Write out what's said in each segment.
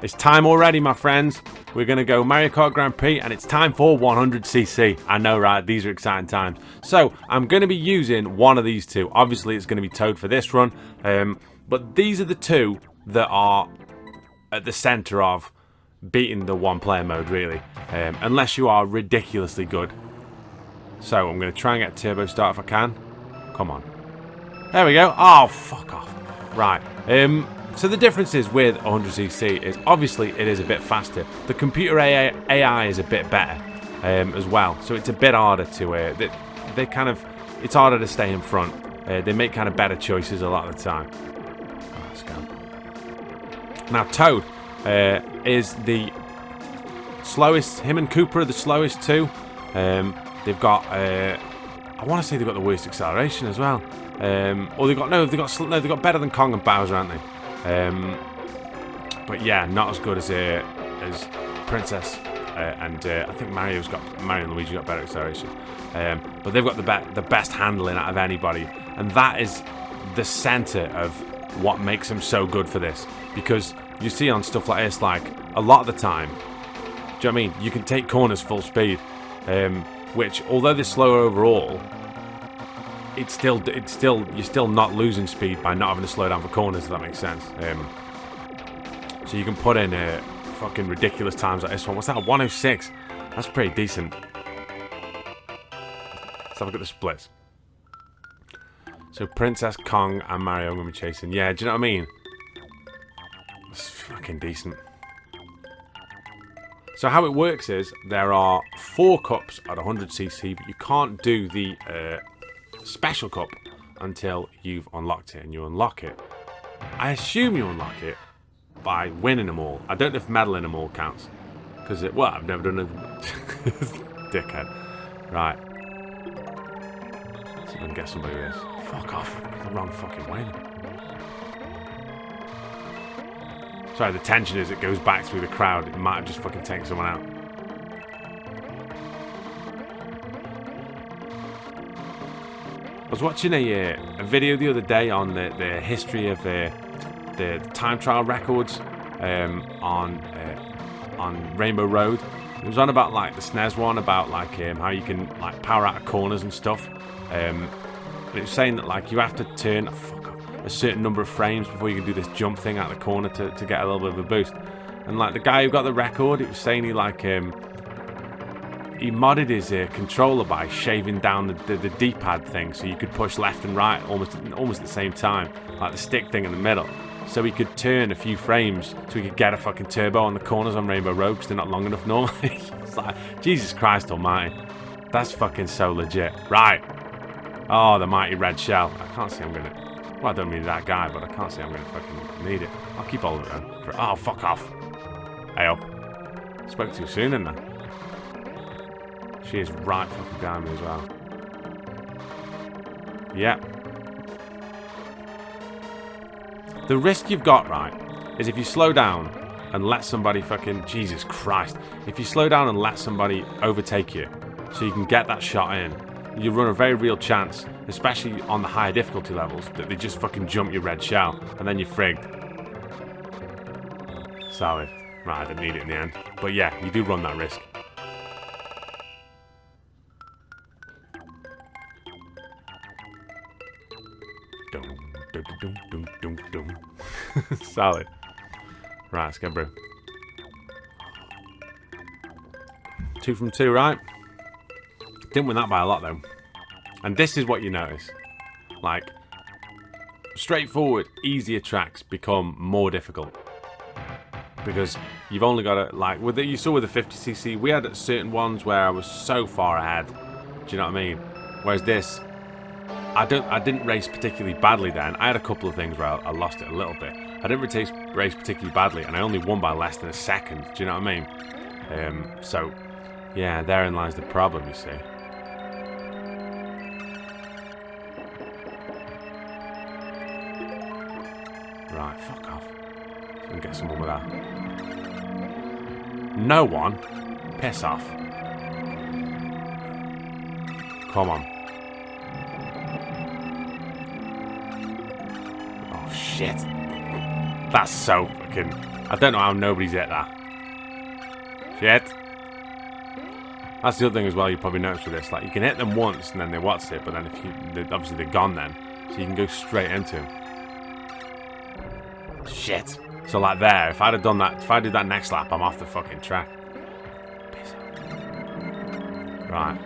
It's time already, my friends. We're going to go Mario Kart Grand Prix, and it's time for 100cc. I know, right? These are exciting times. So, I'm going to be using one of these two. Obviously, it's going to be Toad for this run. But these are the two that are at the center of beating the one-player mode, really. Unless you are ridiculously good. So, I'm going to try and get turbo start if I can. Come on. There we go. Oh, fuck off. Right. So the difference is with 100cc is obviously it is a bit faster. The computer AI is a bit better as well. So it's a bit harder to... they kind of... It's harder to stay in front. They make kind of better choices a lot of the time. Oh, let's go. Now, Toad is the slowest. Him and Cooper are the slowest too. They've got... I want to say they've got the worst acceleration as well. Or they've got better than Kong and Bowser, aren't they? But yeah, not as good as Princess and I think Mario and Luigi got better acceleration. But they've got the best handling out of anybody, and that is the center of what makes them so good for this. Because you see on stuff like this, like a lot of the time, do you know what I mean? You can take corners full speed, which although they're slower overall, you're still not losing speed by not having to slow down for corners, if that makes sense. So you can put in fucking ridiculous times like this one. What's that? 106. That's pretty decent. Let's have a look at the splits. So Princess, Kong, and Mario are going to be chasing. Yeah, do you know what I mean? It's fucking decent. So how it works is there are 4 cups at 100cc, but you can't do the special cup until you've unlocked it, and you unlock it. I assume you unlock it by winning them all. I don't know if medaling them all counts, because I've never done it. Dickhead. Right. See if I can get somebody who is. Fuck off. The wrong fucking way. Sorry, the tension is it goes back through the crowd. It might have just fucking taken someone out. I was watching a video the other day on the history of the time trial records on Rainbow Road. It was on about like the SNES one, about like how you can like power out of corners and stuff. But it was saying that like you have to turn a certain number of frames before you can do this jump thing out of the corner to get a little bit of a boost. And like the guy who got the record, it was saying he modded his controller by shaving down the D-pad thing, so you could push left and right almost at the same time, like the stick thing in the middle. So he could turn a few frames, so he could get a fucking turbo on the corners on Rainbow Road, because they're not long enough normally. It's like, Jesus Christ almighty. That's fucking so legit. Right. Oh, the mighty red shell. I can't see I'm going to... Well, I don't need that guy, but I can't see I'm going to fucking need it. I'll keep all of it though. Oh, fuck off. Hey up. Spoke too soon, didn't I? She is right fucking behind me as well. Yep. The risk you've got, right, is if you slow down and let somebody fucking... Jesus Christ. If you slow down and let somebody overtake you so you can get that shot in, you run a very real chance, especially on the higher difficulty levels, that they just fucking jump your red shell and then you're frigged. Solid. Right, I didn't need it in the end. But yeah, you do run that risk. Solid. Right, let's go, bro. 2 from 2, right? Didn't win that by a lot, though. And this is what you notice. Like, straightforward, easier tracks become more difficult. Because you've only got to, like, you saw with the 50cc, we had certain ones where I was so far ahead. Do you know what I mean? Whereas this, I didn't race particularly badly then. I had a couple of things where I lost it a little bit. I didn't race particularly badly, and I only won by less than a second. Do you know what I mean? So, yeah, therein lies the problem, you see. Right, fuck off. So we can get someone with that. No one? Piss off. Come on. Oh, shit. That's so fucking... I don't know how nobody's hit that. Shit. That's the other thing as well you probably noticed with this. Like, you can hit them once and then they watch it, but then if you... obviously they're gone then. So you can go straight into them. Shit. So like there, if I'd have done that... If I did that next lap, I'm off the fucking track. Piss off. Right.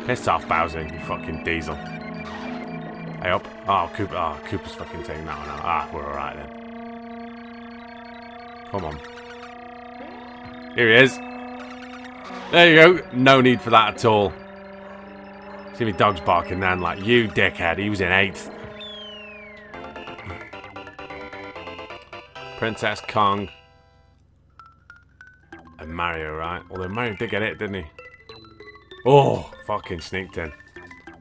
Piss off, Bowser, you fucking diesel. Hey up. Oh, Cooper. Oh, Cooper's fucking taking that one out. Ah, we're alright then. Come on. Here he is. There you go. No need for that at all. See me dog's barking then, like, you dickhead. He was in 8th. Princess Kong. And Mario, right? Although Mario did get it, didn't he? Oh, fucking sneaked in.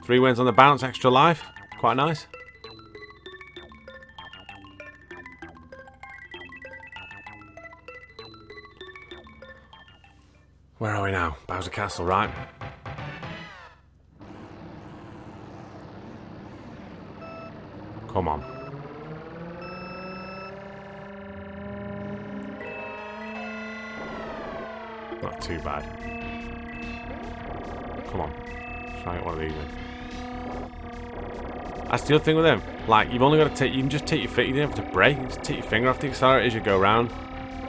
3 wins on the bounce, extra life. Quite nice. Where are we now? Bowser Castle, right? Come on. Not too bad. Come on. Try and get one of these in. That's the other thing with him. Like, you've only got to take... You can just take your foot. You don't have to brake. You just take your finger off the accelerator as you go around.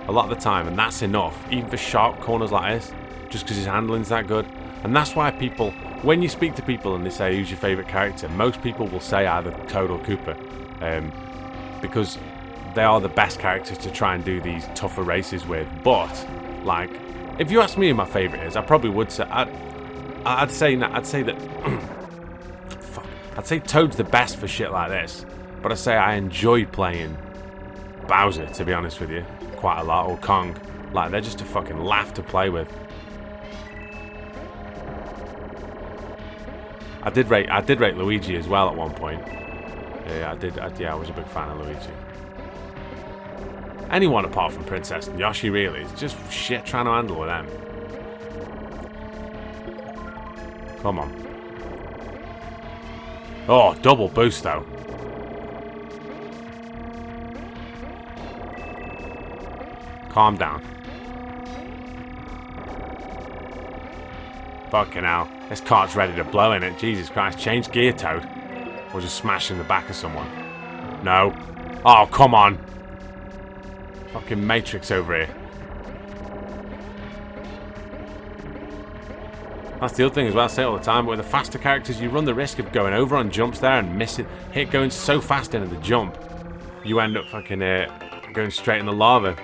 A lot of the time. And that's enough. Even for sharp corners like this. Just because his handling's that good. And that's why people... When you speak to people and they say, who's your favourite character? Most people will say either Toad or Koopa. Because they are the best characters to try and do these tougher races with. But, like... If you ask me who my favourite is, I probably would say... I'd say that... Fuck. I'd say Toad's the best for shit like this. But I'd say I enjoy playing Bowser, to be honest with you. Quite a lot. Or Kong. Like, they're just a fucking laugh to play with. I did rate Luigi as well at one point. Yeah, I was a big fan of Luigi. Anyone apart from Princess and Yoshi, really. It's just shit trying to handle with them. Come on. Oh, double boost, though. Calm down. Fucking hell. This cart's ready to blow in it. Jesus Christ. Change gear, Toad. Or just smash in the back of someone. No. Oh, come on. Fucking Matrix over here. That's the other thing as well, I say it all the time, but with the faster characters, you run the risk of going over on jumps there and missing, going so fast into the jump, you end up fucking going straight in the lava.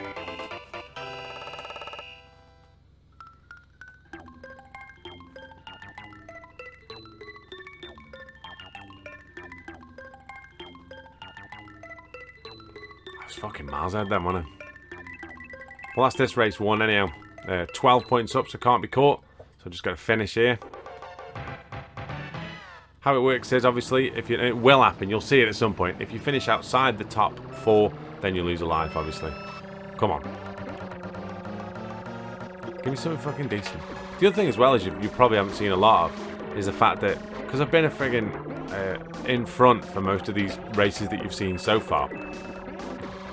I was fucking miles ahead then, wasn't I? Well, that's this race won anyhow. 12 points up, so can't be caught. So just got to finish here. How it works is, obviously, it will happen. You'll see it at some point. If you finish outside the top 4, then you lose a life, obviously. Come on. Give me something fucking decent. The other thing as well is you probably haven't seen a lot of is the fact that, because I've been a friggin' in front for most of these races that you've seen so far.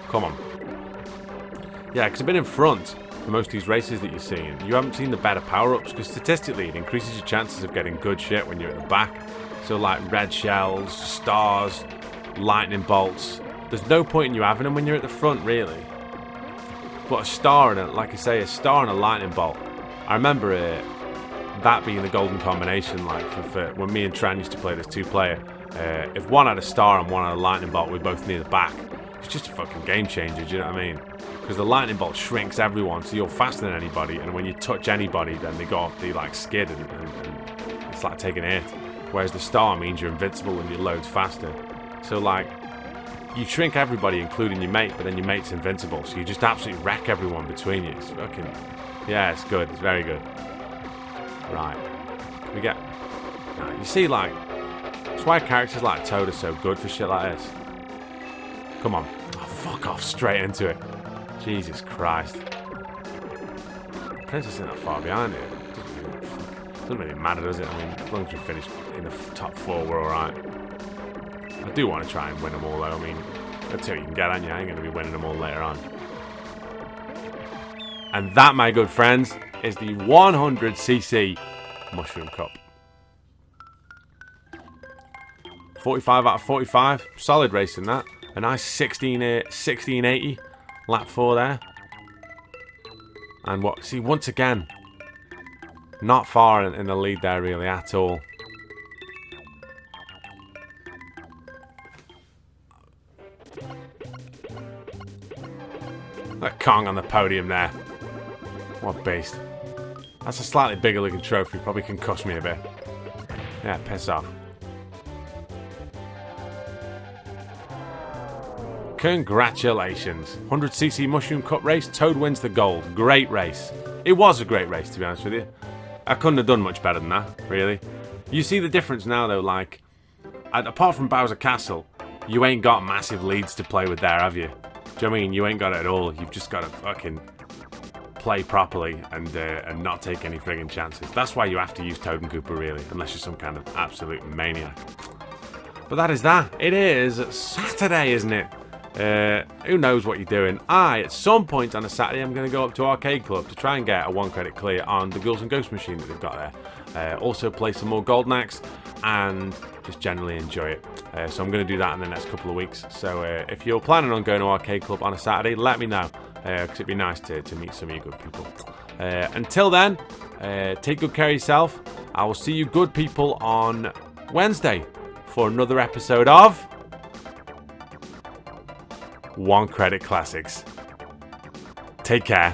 Come on. Yeah, because I've been in front for most of these races that you're seeing. You haven't seen the better power-ups, because statistically it increases your chances of getting good shit when you're at the back. So like red shells, stars, lightning bolts. There's no point in you having them when you're at the front, really. But a star and like I say, a star and a lightning bolt. I remember that being the golden combination. Like for when me and Tran used to play this 2-player. If one had a star and one had a lightning bolt, we're both near the back. It's just a fucking game changer. Do you know what I mean? Because the lightning bolt shrinks everyone, so you're faster than anybody. And when you touch anybody, then they go off the like skid, and it's like taking a hit. Whereas the star means you're invincible and your load's faster. So like, you shrink everybody, including your mate, but then your mate's invincible. So you just absolutely wreck everyone between you. It's fucking, yeah, it's good. It's very good. Right. We get, you see, like, that's why characters like Toad are so good for shit like this. Come on. Oh, fuck off, straight into it. Jesus Christ. Princess isn't that far behind it. Doesn't really matter, does it? I mean, as long as we finish in the top 4, we're alright. I do want to try and win them all, though. I mean, That's what you can get, aren't you? I ain't going to be winning them all later on. And that, my good friends, is the 100cc Mushroom Cup. 45 out of 45. Solid racing, that. A nice 1680 lap 4 there. And what? See, once again, not far in the lead there, really, at all. That Kong on the podium there. What a beast. That's a slightly bigger looking trophy. Probably can cost me a bit. Yeah, piss off. Congratulations. 100cc Mushroom Cup race. Toad wins the gold. Great race. It was a great race, to be honest with you. I couldn't have done much better than that, really. You see the difference now, though, like, apart from Bowser Castle, you ain't got massive leads to play with there, have you? Do you know what I mean? You ain't got it at all. You've just got to fucking play properly and not take any friggin' chances. That's why you have to use Toad and Koopa, really, unless you're some kind of absolute maniac. But that is that. It is Saturday, isn't it? Who knows what you're doing. At some point on a Saturday, I'm going to go up to Arcade Club to try and get a 1 credit clear on the Ghouls and Ghosts machine that they've got there. Also play some more Golden Axe and just generally enjoy it. So I'm going to do that in the next couple of weeks. So if you're planning on going to Arcade Club on a Saturday, let me know, because it'd be nice to meet some of you good people. Until then, take good care of yourself. I will see you good people on Wednesday for another episode of 1 Credit Classics. Take care.